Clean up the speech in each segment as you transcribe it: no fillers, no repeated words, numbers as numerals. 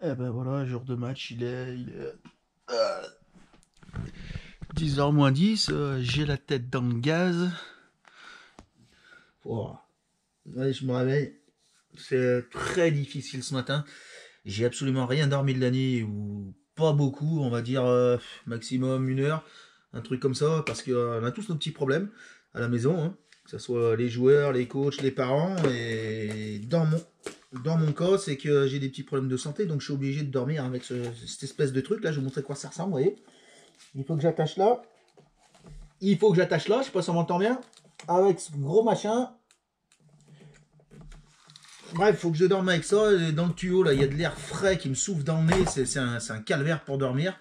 Eh ben voilà, jour de match, il est 10h moins 10, j'ai la tête dans le gaz. Oh. Ouais, je me réveille. C'est très difficile ce matin. J'ai absolument rien dormi de la nuit, ou pas beaucoup, on va dire maximum 1 heure, un truc comme ça, parce qu'on a tous nos petits problèmes à la maison, hein, que ce soit les joueurs, les coachs, les parents, et dans mon cas, c'est que j'ai des petits problèmes de santé, donc je suis obligé de dormir avec cette espèce de truc, là, je vais vous montrer à quoi ça ressemble, vous voyez. Il faut que j'attache là, je sais pas si on m'entend bien, avec ce gros machin. Bref, faut que je dorme avec ça. Et dans le tuyau, là, il y a de l'air frais qui me souffle dans le nez. C'est un calvaire pour dormir.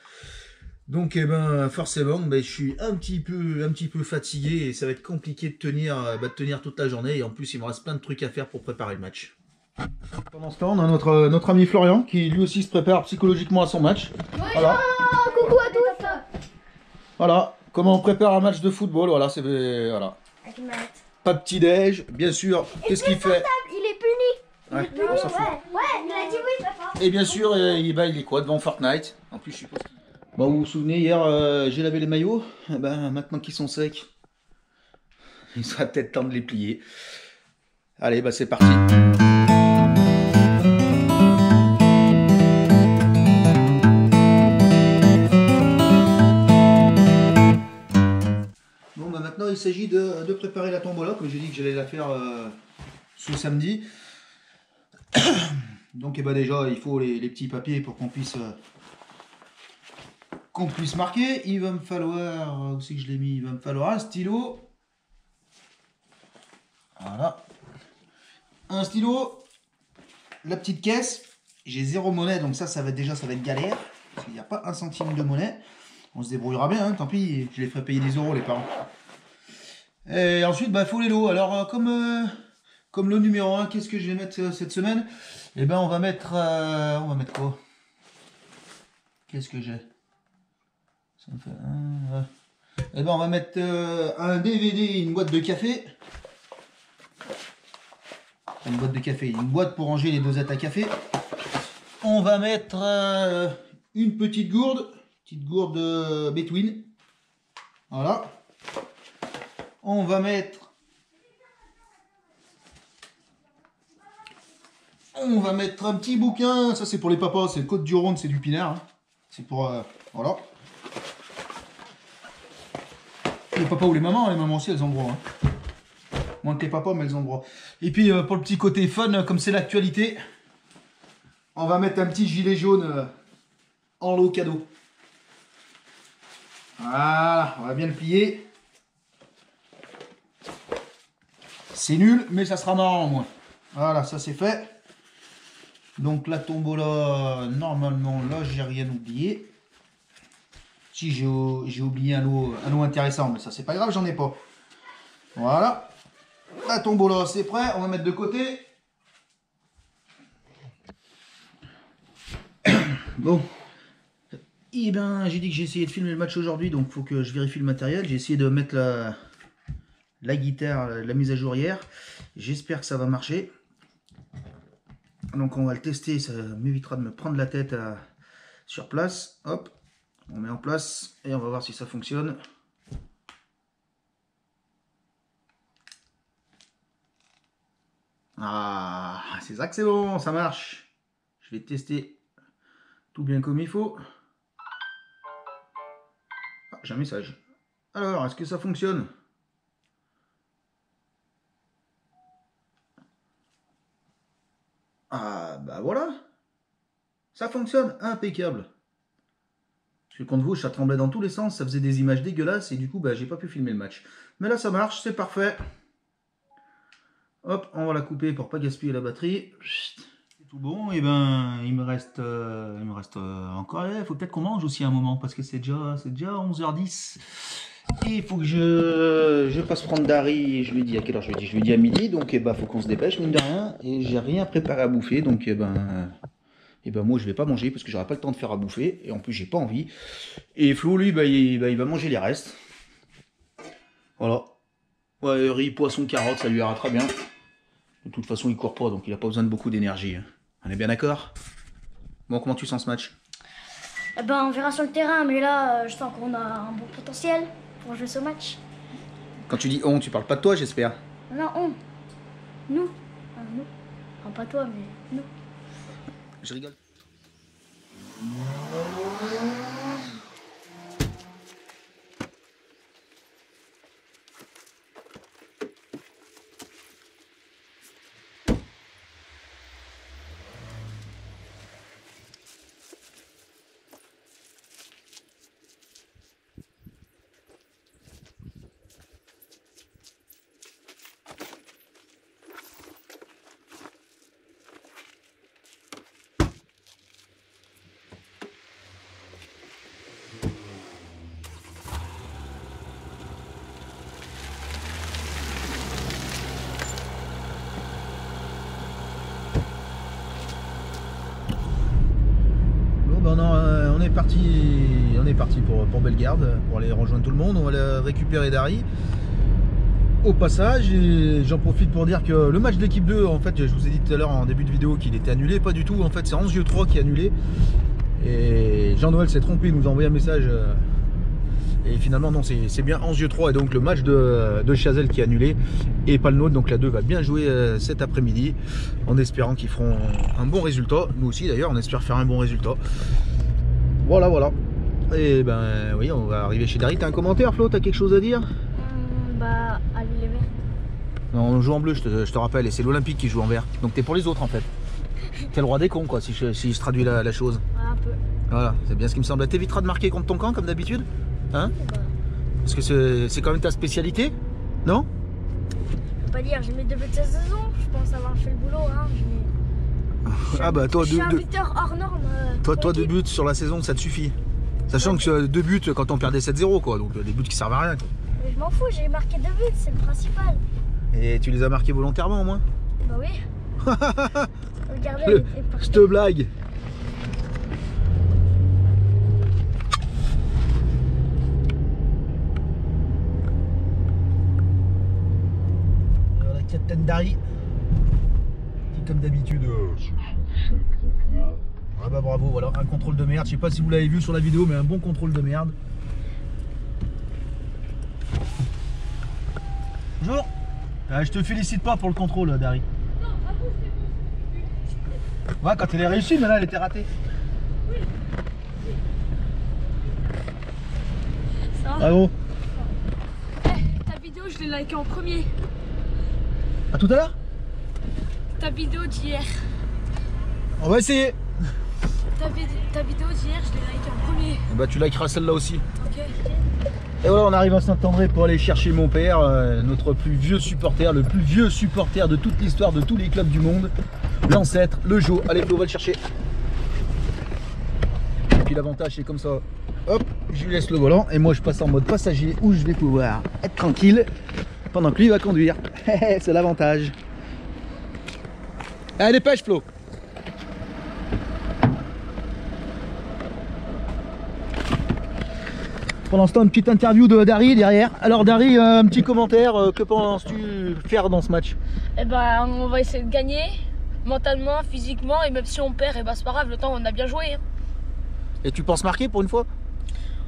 Donc, eh ben, forcément, ben, je suis un petit peu fatigué et ça va être compliqué de tenir toute la journée. Et en plus, il me reste plein de trucs à faire pour préparer le match. Pendant ce temps, on a notre ami Florian qui lui aussi se prépare psychologiquement à son match. Voilà. Coucou à tous. Voilà. Comment on prépare un match de football. Voilà, c'est voilà. Pas de petit déj, bien sûr. Qu'est-ce qu'il fait? Il est puni. Ouais, Il est on s'en fout. Ouais, il a dit oui, papa. Et bien sûr, il est quoi devant Fortnite. En plus, je suppose. Bon, vous vous souvenez, hier, j'ai lavé les maillots. Eh ben, maintenant qu'ils sont secs, il sera peut-être temps de les plier. Allez, bah c'est parti. Bon, bah maintenant, il s'agit de préparer la tombola, comme j'ai dit que j'allais la faire ce samedi. Donc, eh ben, déjà, il faut les petits papiers pour qu'on puisse marquer. Il va me falloir, où c'est que je l'ai mis? Il va me falloir un stylo. Voilà. Un stylo. La petite caisse. J'ai 0 monnaie, donc ça va être galère. Parce qu'il n'y a pas 1 centime de monnaie. On se débrouillera bien, hein, tant pis, je les ferai payer des euros, les parents. Et ensuite, bah, faut les lots. Alors, comme lot numéro 1, qu'est-ce que je vais mettre cette semaine? Eh ben, on va mettre quoi? Qu'est-ce que j'ai? Ça me fait un... Eh ben, on va mettre un DVD et une boîte de café. Une boîte de café, une boîte pour ranger les dosettes à café. On va mettre une petite gourde Between. Voilà. On va mettre un petit bouquin. Ça, c'est pour les papas. C'est le Côte du Rhône, c'est du pinard. Hein. C'est pour voilà. Les papas ou les mamans aussi, elles ont droit. Hein. Moins que les papas, mais elles ont droit. Et puis pour le petit côté fun, comme c'est l'actualité, on va mettre un petit gilet jaune en lot cadeau. Voilà, on va bien le plier. C'est nul, mais ça sera marrant au moins. Voilà, ça c'est fait. Donc la tombola, normalement, là j'ai rien oublié. Si j'ai oublié un lot intéressant, mais ça c'est pas grave, j'en ai pas. Voilà. La tombola c'est prêt, on va mettre de côté. Bon. Eh ben, j'ai dit que j'ai essayé de filmer le match aujourd'hui, donc il faut que je vérifie le matériel. J'ai essayé de mettre la guitare, la mise à jour hier. J'espère que ça va marcher. Donc on va le tester, ça m'évitera de me prendre la tête sur place. Hop, on met en place et on va voir si ça fonctionne. Ah, c'est ça que c'est bon, ça marche. Je vais tester tout bien comme il faut. Ah, j'ai un message. Alors, est-ce que ça fonctionne? Ah, bah voilà. Ça fonctionne, impeccable. Parce que quand vous, ça tremblait dans tous les sens, ça faisait des images dégueulasses et du coup, bah, j'ai pas pu filmer le match. Mais là, ça marche, c'est parfait. Hop, on va la couper pour pas gaspiller la batterie. C'est tout bon, et ben il me reste encore. Il faut peut-être qu'on mange aussi un moment parce que c'est déjà 11h10. Et il faut que je passe prendre Dari. Je lui ai dit à quelle heure je lui ai dit à midi, donc eh ben, faut qu'on se dépêche, mine de rien. Et j'ai rien préparé à bouffer, donc eh ben moi je vais pas manger parce que j'aurai pas le temps de faire à bouffer. Et en plus j'ai pas envie. Et Flo lui il va manger les restes. Voilà. Ouais, riz, poisson, carotte, ça lui ira très bien. De toute façon, il court pas, donc il n'a pas besoin de beaucoup d'énergie. On est bien d'accord? Bon, comment tu sens ce match? Eh ben, on verra sur le terrain, mais là, je sens qu'on a un bon potentiel pour jouer ce match. Quand tu dis on, tu parles pas de toi, j'espère. Non, on. Nous. Ah, nous. Enfin, pas toi, mais nous. Je rigole. On est parti pour Bellegarde pour aller rejoindre tout le monde. On va aller récupérer Dari au passage, et j'en profite pour dire que le match de l'équipe 2, en fait, je vous ai dit tout à l'heure en début de vidéo qu'il était annulé, pas du tout. En fait, c'est Anzieux 3 qui est annulé, et Jean-Noël s'est trompé, il nous a envoyé un message, et finalement non, c'est bien Anzieux 3, et donc le match de Chazelles qui est annulé et pas le nôtre. Donc la 2 va bien jouer cet après-midi, en espérant qu'ils feront un bon résultat. Nous aussi d'ailleurs, on espère faire un bon résultat. Voilà. Et ben oui, on va arriver chez Dari. T'as un commentaire, Flo? T'as quelque chose à dire? Bah, allez les verts. Non, on joue en bleu, je te rappelle, et c'est l'Olympique qui joue en vert. Donc t'es pour les autres en fait. T'es le roi des cons, quoi, si je traduis la chose. Ouais, un peu. Voilà, c'est bien ce qui me semble. T'éviteras de marquer contre ton camp comme d'habitude, hein? Bah, Parce que c'est quand même ta spécialité, non? je peux pas dire, j'ai mis 2 buts de cette saison. Je pense avoir fait le boulot, hein. Ah bah toi, je suis un buteur hors norme. toi 2 buts sur la saison, ça te suffit. Sachant que 2 buts quand on perdait 7-0, quoi. Donc des buts qui servent à rien, quoi. Mais je m'en fous, j'ai marqué 2 buts, c'est le principal. Et tu les as marqués volontairement au moins? Bah oui. Regardez, elle était partie. Je te blague. Voilà, Captain Dari. Qui comme d'habitude. Ah bah bravo, voilà, un contrôle de merde. Je sais pas si vous l'avez vu sur la vidéo, mais un bon contrôle de merde. Bonjour. Je te félicite pas pour le contrôle, Dari. Non, bravo, c'est bon. Ouais, quand elle est réussie, mais là elle était ratée. Oui. Ça va? Bravo. Ta vidéo, je l'ai likée en premier. À tout à l'heure? Ta vidéo d'hier. On va essayer. Ta vidéo d'hier, je l'ai likée en premier. Et bah tu likeras celle-là aussi. Ok. Et voilà, on arrive à Saint-André pour aller chercher mon père, notre plus vieux supporter, le plus vieux supporter de toute l'histoire de tous les clubs du monde. L'ancêtre, le Jo. Allez, on va le chercher. Et puis l'avantage, c'est comme ça. Hop, je lui laisse le volant et moi je passe en mode passager où je vais pouvoir être tranquille pendant que lui va conduire. C'est l'avantage. Allez, dépêche, Flo. Pendant ce temps, une petite interview de Dari derrière. Alors Dari, un petit commentaire, que penses-tu faire dans ce match? Eh ben, on va essayer de gagner, mentalement, physiquement, et même si on perd, eh ben, c'est pas grave, le temps on a bien joué. Hein. Et tu penses marquer pour une fois?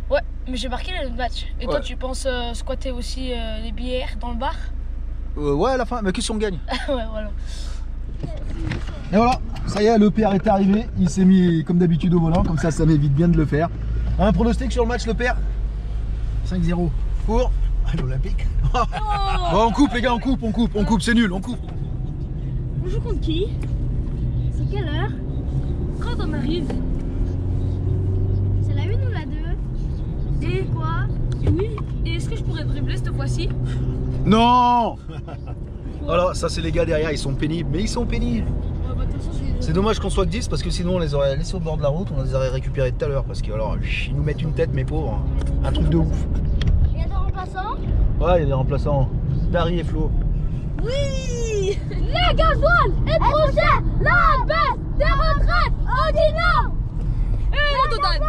Ouais, mais j'ai marqué le match. Et Ouais. toi, tu penses squatter aussi les billets dans le bar? Ouais, à la fin, mais qu'est-ce qu'on gagne? Ouais, voilà. Et voilà, ça y est, le père est arrivé. Il s'est mis comme d'habitude au volant, comme ça m'évite bien de le faire. Un pronostic sur le match, le père? 5-0 pour l'Olympique. Bon, on coupe les gars, on coupe, c'est nul, on coupe. On joue contre qui? C'est quelle heure? Quand on arrive? C'est la 1 ou la 2? Et Quoi? oui. Et est-ce que je pourrais dribbler cette fois-ci? Non. Voilà, ça c'est les gars derrière, ils sont pénibles, mais ils sont pénibles. Ouais, bah, de toute façon, C'est dommage qu'on soit que 10 parce que sinon on les aurait laissés au bord de la route, on les aurait récupérés tout à l'heure parce que alors ils nous mettent une tête, mes pauvres, un truc de ouf. Il y a des remplaçants? Ouais, il y a des remplaçants, Dari et Flo. Oui! Les gasoils est trop cher! La baisse des retraites ordinaires! on te donne.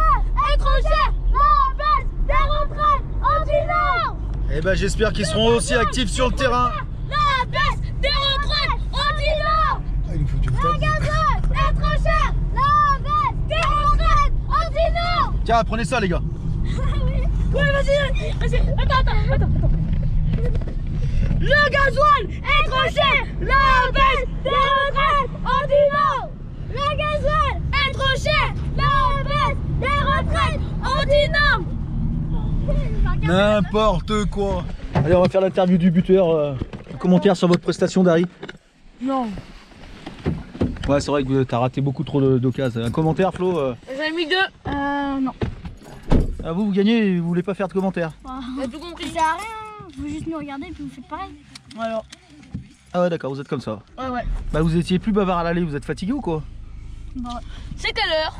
Est trop cher! La baisse des retraites ordinaires! Et ben j'espère qu'ils seront aussi actifs sur le terrain. La baisse des retraites ordinaires! Ah, il nous faut du Le gasoil est trop cher! La baisse Tiens, prenez ça les gars. Ouais, vas-y. Attends. Le gasoil est trop cher. La baisse des retraites, on dit non. Le gasoil est trop cher. La baisse des retraites, on dit non. N'importe quoi. Allez, on va faire l'interview du buteur. Un commentaire sur votre prestation, Dari. Non. Ouais, c'est vrai que t'as raté beaucoup trop d'occasions. Un commentaire, Flo J'en ai mis 2. Non. Ah, vous gagnez et vous voulez pas faire de commentaire? T'as tout compris. Ça sert à rien, faut juste nous regarder et puis vous faites pareil. Alors. Ah ouais, d'accord, vous êtes comme ça. Ouais. Bah, vous étiez plus bavard à l'aller, vous êtes fatigué ou quoi? Bah, C'est quelle heure?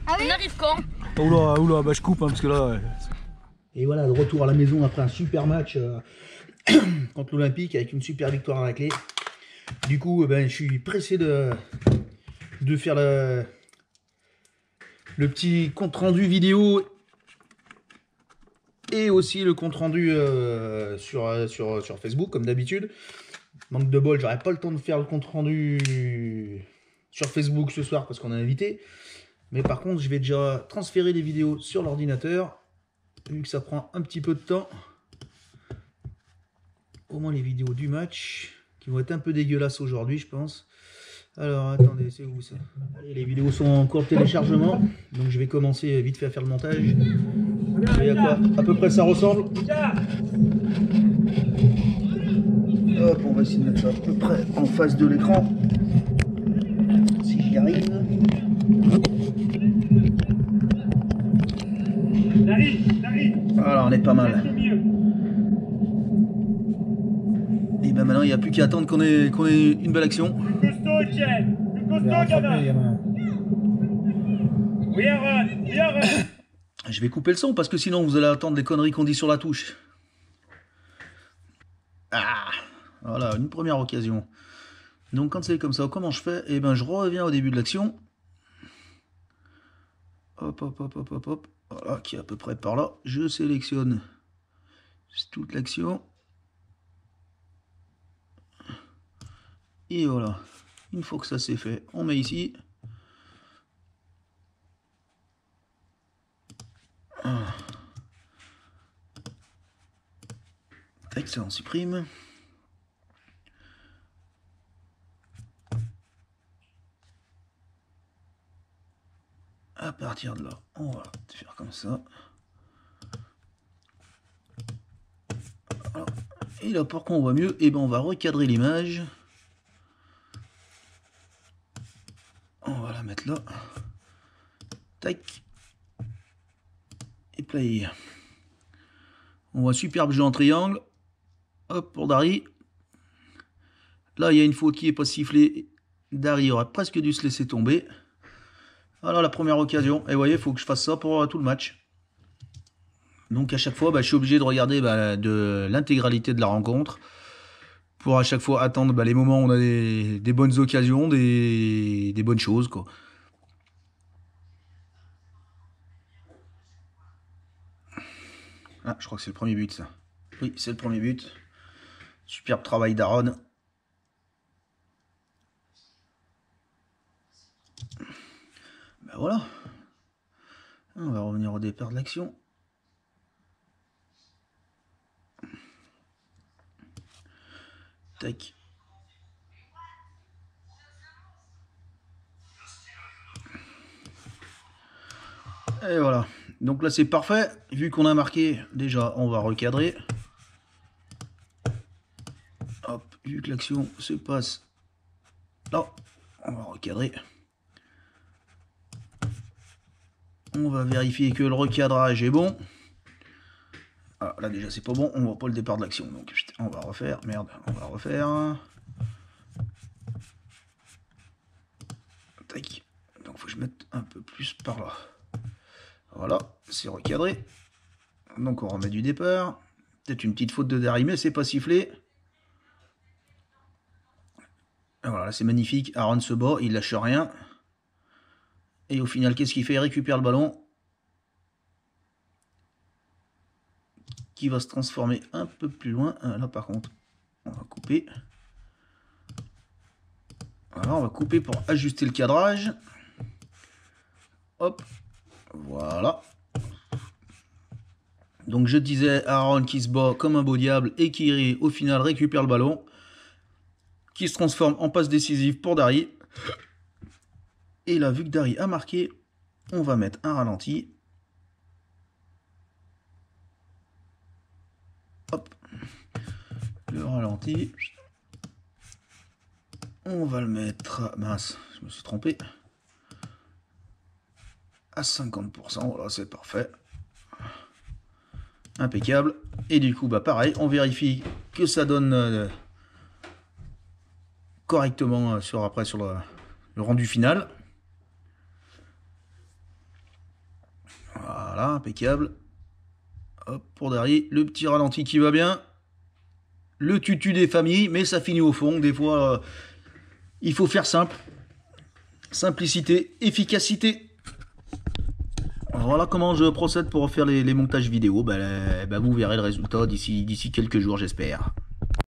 ah oui. On arrive quand? Oula, bah je coupe parce que là... Et voilà, le retour à la maison après un super match contre l'Olympique avec une super victoire à la clé. Du coup, ben, je suis pressé de faire le petit compte rendu vidéo et aussi le compte rendu sur Facebook comme d'habitude. Manque de bol, j'aurais pas le temps de faire le compte rendu sur Facebook ce soir parce qu'on a invité. Mais par contre, je vais déjà transférer les vidéos sur l'ordinateur vu que ça prend un petit peu de temps. Au moins les vidéos du match qui vont être un peu dégueulasses aujourd'hui, je pense. Alors attendez, c'est où ça? Allez, les vidéos sont en cours de téléchargement, donc je vais commencer vite fait à faire le montage. Et à quoi à peu près ça ressemble. Hop, on va essayer de mettre ça à peu près en face de l'écran. Si j'y arrive. Voilà, on est pas mal. Et ben maintenant il n'y a plus qu'à attendre qu'on ait une belle action. Plus costaud, Etienne. Plus costaud, gamin. Oui, arrête. Je vais couper le son parce que sinon vous allez attendre les conneries qu'on dit sur la touche. Ah, voilà, une première occasion. Donc quand c'est comme ça, comment je fais? Et ben je reviens au début de l'action. Hop. Voilà, qui est à peu près par là. Je sélectionne toute l'action. Et voilà. Une fois que ça c'est fait, on met ici. Tac, ça on supprime. À partir de là, on va faire comme ça. Voilà. Et là, pour qu'on voit mieux, et ben on va recadrer l'image. On va la mettre là. Tac. Et play. On voit un superbe jeu en triangle. Hop, pour Dari. Là, il y a une faute qui n'est pas sifflée. Dari aurait presque dû se laisser tomber. Voilà la première occasion. Et vous voyez, il faut que je fasse ça pour tout le match. Donc à chaque fois, je suis obligé de regarder de l'intégralité de la rencontre. Pour à chaque fois attendre les moments où on a des bonnes occasions, des bonnes choses, quoi. Ah, je crois que c'est le premier but, ça. Oui, c'est le premier but. Superbe travail d'Aaron. Ben voilà. On va revenir au départ de l'action. Tac. Et voilà. Donc là c'est parfait. Vu qu'on a marqué, déjà on va recadrer. Hop, vu que l'action se passe là, on va recadrer. On va vérifier que le recadrage est bon. Ah, là déjà c'est pas bon, on voit pas le départ de l'action. Donc on va refaire, merde, on va refaire. Tac. Donc faut que je mette un peu plus par là. Voilà, c'est recadré. Donc on remet du départ. Peut-être une petite faute de Dari, mais c'est pas sifflé. Et voilà, c'est magnifique. Aaron se bat, il lâche rien. Et au final, qu'est-ce qu'il fait? Il récupère le ballon. Qui va se transformer un peu plus loin. Là par contre, on va couper. Voilà, on va couper pour ajuster le cadrage. Hop. Voilà. Donc je disais Aaron qui se bat comme un beau diable et qui au final récupère le ballon, qui se transforme en passe décisive pour Dari. Et là, vu que Dari a marqué, on va mettre un ralenti. Hop, le ralenti. On va le mettre, mince, je me suis trompé, à 50%, voilà, c'est parfait. Impeccable. Et du coup, bah pareil, on vérifie que ça donne correctement sur le rendu final. Voilà, impeccable. Hop, pour derrière, le petit ralenti qui va bien. Le tutu des familles, mais ça finit au fond. Des fois, il faut faire simple. Simplicité, efficacité. Voilà comment je procède pour faire les montages vidéo. Vous verrez le résultat d'ici quelques jours, j'espère.